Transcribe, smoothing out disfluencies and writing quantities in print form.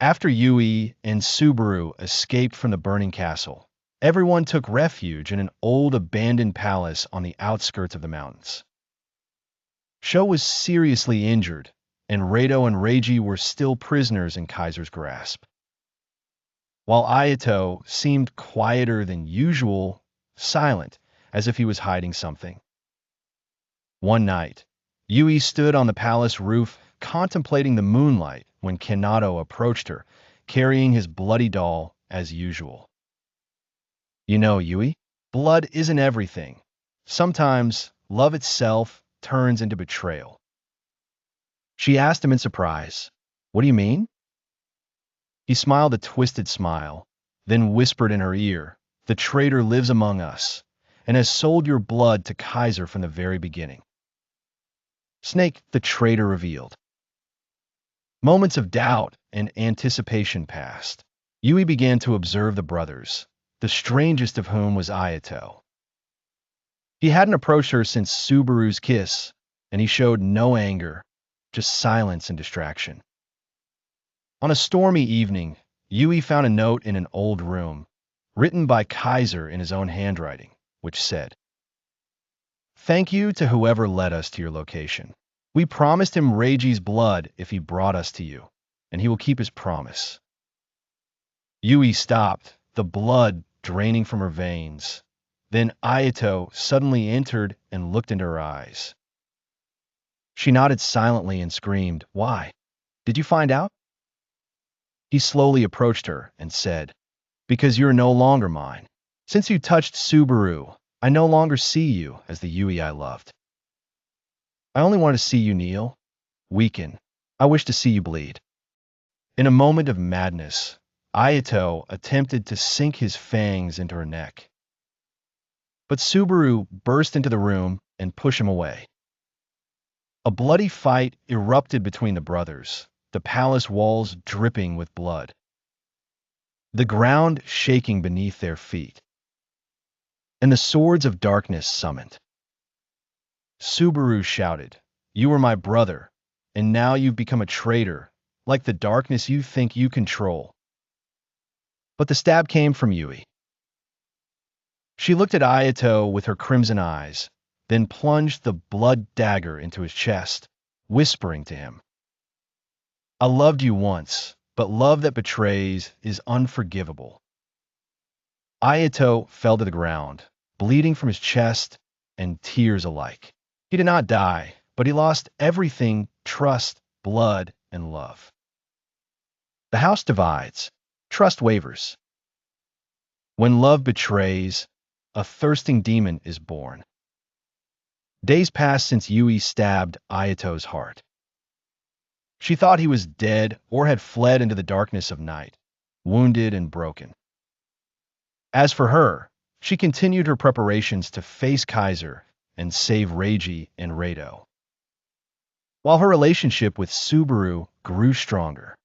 After Yui and Subaru escaped from the burning castle, everyone took refuge in an old abandoned palace on the outskirts of the mountains. Sho was seriously injured, and Rado and Reiji were still prisoners in Kaiser's grasp. While Ayato seemed quieter than usual, silent, as if he was hiding something. One night, Yui stood on the palace roof contemplating the moonlight when Kanado approached her, carrying his bloody doll as usual. You know, Yui, blood isn't everything. Sometimes love itself turns into betrayal. She asked him in surprise, "What do you mean?" He smiled a twisted smile, then whispered in her ear, "The traitor lives among us, and has sold your blood to Kaiser from the very beginning." Snake, the traitor revealed. Moments of doubt and anticipation passed. Yui began to observe the brothers, the strangest of whom was Ayato. He hadn't approached her since Subaru's kiss, and he showed no anger, just silence and distraction. On a stormy evening, Yui found a note in an old room, written by Kaiser in his own handwriting, which said, "Thank you to whoever led us to your location. We promised him Reiji's blood if he brought us to you, and he will keep his promise." Yui stopped, the blood draining from her veins. Then Ayato suddenly entered and looked into her eyes. She nodded silently and screamed, "Why? Did you find out?" He slowly approached her and said, "Because you're no longer mine. Since you touched Subaru, I no longer see you as the Yui I loved. I only want to see you kneel, weaken. I wish to see you bleed." In a moment of madness, Ayato attempted to sink his fangs into her neck. But Subaru burst into the room and pushed him away. A bloody fight erupted between the brothers, the palace walls dripping with blood, the ground shaking beneath their feet, and the swords of darkness summoned. Subaru shouted, "You were my brother, and now you've become a traitor, like the darkness you think you control." But the stab came from Yui. She looked at Ayato with her crimson eyes, then plunged the blood dagger into his chest, whispering to him, "I loved you once, but love that betrays is unforgivable." Ayato fell to the ground, bleeding from his chest and tears alike. He did not die, but he lost everything: trust, blood, and love. The house divides. Trust wavers. When love betrays, a thirsting demon is born. Days passed since Yui stabbed Ayato's heart. She thought he was dead or had fled into the darkness of night, wounded and broken. As for her, she continued her preparations to face Kaiser and save Reiji and Rado. While her relationship with Subaru grew stronger,